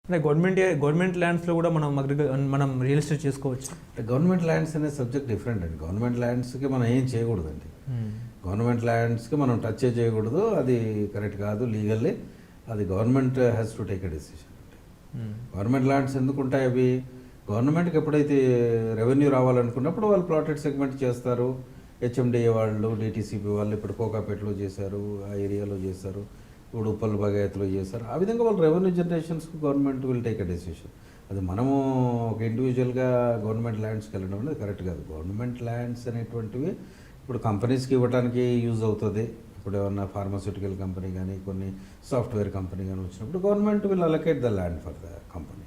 అంటే గవర్నమెంట్ ల్యాండ్స్లో కూడా మనం రియల్ ఎస్టేట్ చేసుకోవచ్చు. గవర్నమెంట్ ల్యాండ్స్ అనే సబ్జెక్ట్ డిఫరెంట్ అండి. గవర్నమెంట్ ల్యాండ్స్కి మనం ఏం చేయకూడదండి. గవర్నమెంట్ ల్యాండ్స్కి మనం టచ్ చేయకూడదు, అది కరెక్ట్ కాదు లీగల్లీ. అది government has to take a decision. Government lands ఎందుకు ఉంటాయి? అవి గవర్నమెంట్కి ఎప్పుడైతే రెవెన్యూ రావాలనుకున్నప్పుడు వాళ్ళు ప్లాటెడ్ సెగ్మెంట్ చేస్తారు. హెచ్ఎండిఏ వాళ్ళు, డిటీసీపీ వాళ్ళు ఇప్పుడు కోకాపేటలో చేశారు, ఆ ఏరియాలో చేశారు, ఇప్పుడు ఉప్పల్ బగాయత్లో చేశారు. ఆ విధంగా వాళ్ళు రెవెన్యూ జనరేషన్స్కి government will take a decision. అది మనము ఒక ఇండివిజువల్గా గవర్నమెంట్ ల్యాండ్స్కి వెళ్ళడం అనేది కరెక్ట్ కాదు. గవర్నమెంట్ ల్యాండ్స్ అనేటువంటివి ఇప్పుడు కంపెనీస్కి ఇవ్వడానికి యూజ్ అవుతుంది. ఇప్పుడు ఏమన్నా ఫార్మాస్యూటికల్ కంపెనీ కానీ కొన్ని సాఫ్ట్వేర్ కంపెనీ కానీ వచ్చినప్పుడు government will allocate the land for the company.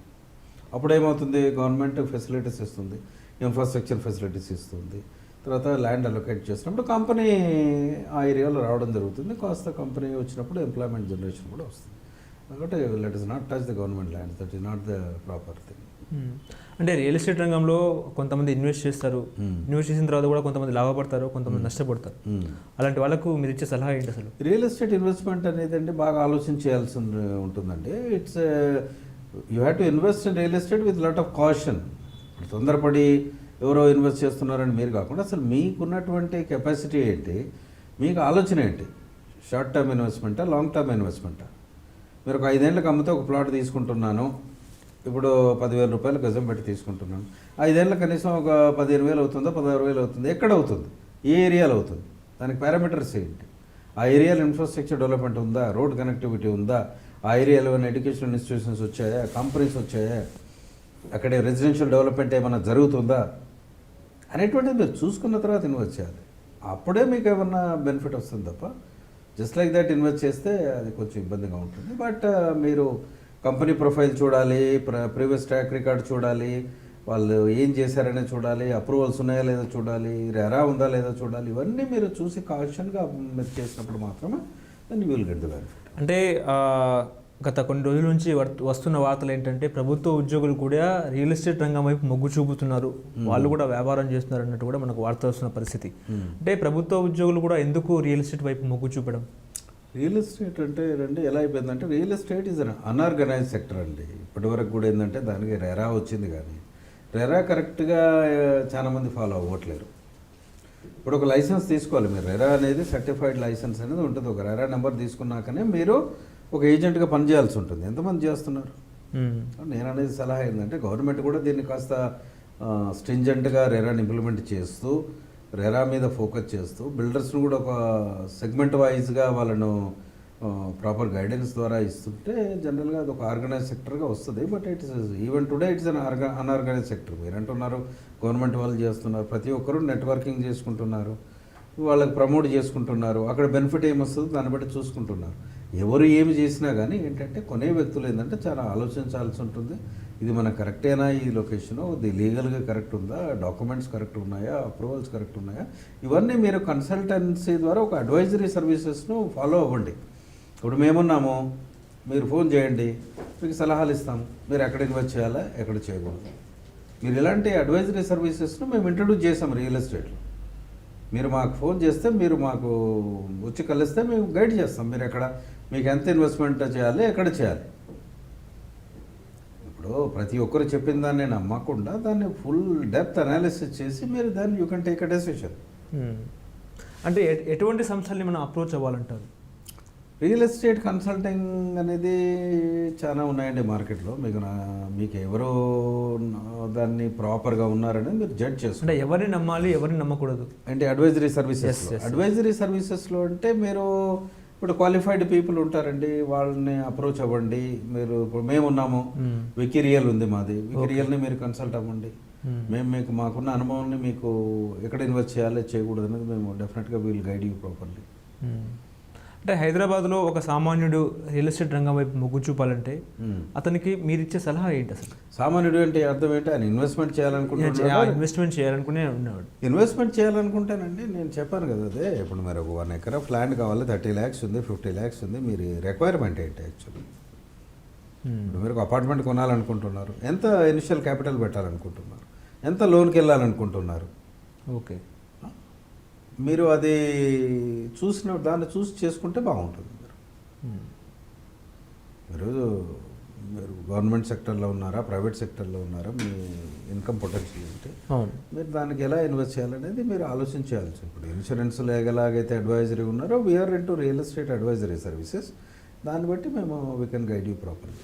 అప్పుడు ఏమవుతుంది, గవర్నమెంట్ ఫెసిలిటీస్ ఇస్తుంది, ఇన్ఫ్రాస్ట్రక్చర్ ఫెసిలిటీస్ ఇస్తుంది. తర్వాత ల్యాండ్ అలొకేట్ చేసినప్పుడు కంపెనీ ఆ ఏరియాలో రావడం జరుగుతుంది. కాస్త కంపెనీ వచ్చినప్పుడు ఎంప్లాయ్మెంట్ జనరేషన్ కూడా వస్తుంది. కాబట్టి let is not touch the government lands, that is not the proper thing. అంటే రియల్ ఎస్టేట్ రంగంలో కొంతమంది ఇన్వెస్ట్ చేస్తారు, ఇన్వెస్ట్ చేసిన తర్వాత కూడా కొంతమంది లాభపడతారు, కొంతమంది నష్టపడతారు. అలాంటి వాళ్ళకు మీరు ఇచ్చే సలహా ఏంటి అసలు? రియల్ ఎస్టేట్ ఇన్వెస్ట్మెంట్ అనేది అండి బాగా ఆలోచించాల్సి ఉంటుందండి. It's you have to invest in real estate with lot of caution. తొందరపడి ఎవరో ఇన్వెస్ట్ చేస్తున్నారని మీరు కాకుండా అసలు మీకున్నటువంటి కెపాసిటీ ఏంటి, మీకు ఆలోచన ఏంటి, షార్ట్ టర్మ్ ఇన్వెస్ట్మెంటా, లాంగ్ టర్మ్ ఇన్వెస్ట్మెంటా? మీరు ఒక 5 ఏళ్ళకి అమ్మితే ఒక ప్లాట్ తీసుకుంటున్నాను, ఇప్పుడు 10,000 రూపాయలు గజం పెట్టి తీసుకుంటున్నాను. 5 ఏళ్ళ కనీసం ఒక 15,000 అవుతుందో 16,000 అవుతుంది. ఎక్కడ అవుతుంది, ఏ ఏరియాలో అవుతుంది, దానికి పారామీటర్స్ ఏంటి? ఆ ఏరియాలో ఇన్ఫ్రాస్ట్రక్చర్ డెవలప్మెంట్ ఉందా, రోడ్ కనెక్టివిటీ ఉందా, ఆ ఏరియాలో ఏమైనా ఎడ్యుకేషనల్ ఇన్స్టిట్యూషన్స్ వచ్చాయా, కంపెనీస్ వచ్చాయా, అక్కడే రెసిడెన్షియల్ డెవలప్మెంట్ ఏమైనా జరుగుతుందా అనేటువంటిది మీరు చూసుకున్న తర్వాత ఇన్వెస్ట్ చేయాలి. అప్పుడే మీకు ఏమన్నా బెనిఫిట్ వస్తుంది తప్ప జస్ట్ లైక్ దట్ ఇన్వెస్ట్ చేస్తే అది కొంచెం ఇబ్బందిగా ఉంటుంది. బట్ మీరు కంపెనీ ప్రొఫైల్ చూడాలి, ప్రీవియస్ ట్రాక్ రికార్డ్ చూడాలి, వాళ్ళు ఏం చేశారనే చూడాలి, అప్రూవల్స్ ఉన్నాయా లేదా చూడాలి, రెరా ఉందా లేదా చూడాలి. ఇవన్నీ మీరు చూసి కాషన్గా మీరు చేసినప్పుడు మాత్రమే then you will get the benefit. అంటే గత కొన్ని రోజుల నుంచి వస్తున్న వార్తలు ఏంటంటే ప్రభుత్వ ఉద్యోగులు కూడా రియల్ ఎస్టేట్ రంగం వైపు మొగ్గు చూపుతున్నారు, వాళ్ళు కూడా వ్యాపారం చేస్తున్నారు అన్నట్టు కూడా మనకు వార్త వస్తున్న పరిస్థితి. అంటే ప్రభుత్వ ఉద్యోగులు కూడా ఎందుకు రియల్ ఎస్టేట్ వైపు మొగ్గు చూపడం? రియల్ ఎస్టేట్ అంటే రండి ఎలా అయిపోయిందంటే real estate is an unorganised sector అండి. ఇప్పటివరకు కూడా ఏంటంటే దానికి రెరా వచ్చింది, కానీ రెరా కరెక్ట్గా చాలామంది ఫాలో అవ్వట్లేరు. ఇప్పుడు ఒక లైసెన్స్ తీసుకోవాలి మీరు, రెరా అనేది సర్టిఫైడ్ లైసెన్స్ అనేది ఉంటుంది. ఒక రెరా నెంబర్ తీసుకున్నాకనే మీరు ఒక ఏజెంట్గా పనిచేయాల్సి ఉంటుంది. ఎంతమంది చేస్తున్నారు? నేను అనేది సలహా ఏంటంటే గవర్నమెంట్ కూడా దీన్ని కాస్త స్ట్రింజెంట్గా రెరాని ఇంప్లిమెంట్ చేస్తూ, రెరా మీద ఫోకస్ చేస్తూ, బిల్డర్స్ను కూడా ఒక సెగ్మెంట్ వైజ్గా వాళ్ళను ప్రాపర్ గైడెన్స్ ద్వారా ఇస్తుంటే జనరల్గా అది ఒక ఆర్గనైజ్ సెక్టర్గా వస్తుంది. But it's even today it's unorganised sector. మీరు అంటున్నారు గవర్నమెంట్ వాళ్ళు చేస్తున్నారు, ప్రతి ఒక్కరూ నెట్వర్కింగ్ చేసుకుంటున్నారు, వాళ్ళకి ప్రమోట్ చేసుకుంటున్నారు, అక్కడ బెనిఫిట్ ఏమొస్తుందో దాన్ని బట్టి చూసుకుంటున్నారు. ఎవరు ఏమి చేసినా కానీ ఏంటంటే కొనే వ్యక్తులు ఏంటంటే చాలా ఆలోచించాల్సి ఉంటుంది. ఇది మనకు కరెక్టేనా, ఈ లొకేషను, ఇది లీగల్గా కరెక్ట్ ఉందా, డాక్యుమెంట్స్ కరెక్ట్ ఉన్నాయా, అప్రూవల్స్ కరెక్ట్ ఉన్నాయా, ఇవన్నీ మీరు కన్సల్టెన్సీ ద్వారా ఒక అడ్వైజరీ సర్వీసెస్ను ఫాలో అవ్వండి. ఇప్పుడు మేమున్నాము, మీరు ఫోన్ చేయండి, మీకు సలహాలు ఇస్తాము, మీరు ఎక్కడ ఇన్వెస్ట్ చేయాలా, ఎక్కడ చేయకూడదు. మీరు ఇలాంటి అడ్వైజరీ సర్వీసెస్ను మేము ఇంట్రడ్యూస్ చేసాం రియల్ ఎస్టేట్లో. మీరు మాకు ఫోన్ చేస్తే, మీరు మాకు వచ్చి కలిస్తే మేము గైడ్ చేస్తాం. మీరు ఎక్కడ, మీకు ఎంత ఇన్వెస్ట్మెంట్ చేయాలి, ఎక్కడ చేయాలి. ఇప్పుడు ప్రతి ఒక్కరు చెప్పిన దాన్ని నమ్మకుండా దాన్ని ఫుల్ డెప్త్ అనాలిసిస్ చేసి మీరు దాన్ని you can take a decision. అంటే ఎటువంటి సంస్థల్ని మనం అప్రోచ్ అవ్వాలంటారు? రియల్ ఎస్టేట్ కన్సల్టింగ్ అనేది చాలా ఉన్నాయండి మార్కెట్లో. మీకు ఎవరు దాన్ని ప్రాపర్గా ఉన్నారని మీరు జడ్జ్ చేస్తారు. అంటే ఎవరిని నమ్మాలి, ఎవరిని నమ్మకూడదు అంటే అడ్వైజరీ సర్వీసెస్లో అంటే మీరు ఇప్పుడు క్వాలిఫైడ్ పీపుల్ ఉంటారండి, వాళ్ళని అప్రోచ్ అవ్వండి. మీరు ఇప్పుడు మేమున్నాము, వికీరియల్ ఉంది మాది, వికీరియల్ని మీరు కన్సల్ట్ అవ్వండి. మేము మీకు మాకున్న అనుభవాన్ని మీకు ఎక్కడ ఇన్వెస్ట్ చేయాలి, చేయకూడదు అనేది మేము డెఫినెట్గా విల్ గైడ్ యూ ప్రాపర్లీ. అంటే హైదరాబాద్లో ఒక సామాన్యుడు రియల్ ఎస్టేట్ రంగం వైపు మొగ్గు చూపాలంటే అతనికి మీరు ఇచ్చే సలహా ఏంటి అసలు? సామాన్యుడు అంటే అర్థం ఏంటి? ఆయన ఇన్వెస్ట్మెంట్ చేయాలనుకునే ఉన్నాడు. ఇన్వెస్ట్మెంట్ చేయాలనుకుంటేనండి నేను చెప్పాను కదా, అదే ఇప్పుడు మీరు ఒక 1 ఎకరా ల్యాండ్ కావాలి, 30 lakhs ఉంది, 50 lakhs ఉంది. మీరు రిక్వైర్మెంట్ ఏంటి యాక్చువల్లీ? ఇప్పుడు మీరు ఒక అపార్ట్మెంట్ కొనాలనుకుంటున్నారు, ఎంత ఇనిషియల్ క్యాపిటల్ పెట్టాలనుకుంటున్నారు, ఎంత లోన్కి వెళ్ళాలనుకుంటున్నారు? ఓకే, మీరు అది దాన్ని చూసి చేసుకుంటే బాగుంటుంది. మీరు మీరు గవర్నమెంట్ సెక్టర్లో ఉన్నారా, ప్రైవేట్ సెక్టర్లో ఉన్నారా, మీ ఇన్కమ్ పొటెన్షియల్ ఏంటి, అవును. మీరు దానికి ఎలా ఇన్వెస్ట్ చేయాలనేది మీరు ఆలోచించాల్సి. ఇప్పుడు ఇన్సూరెన్స్ ఎలాగైతే అడ్వైజరీ ఉన్నారో we are into real estate advisory services. దాన్ని బట్టి మేము we can guide you properly.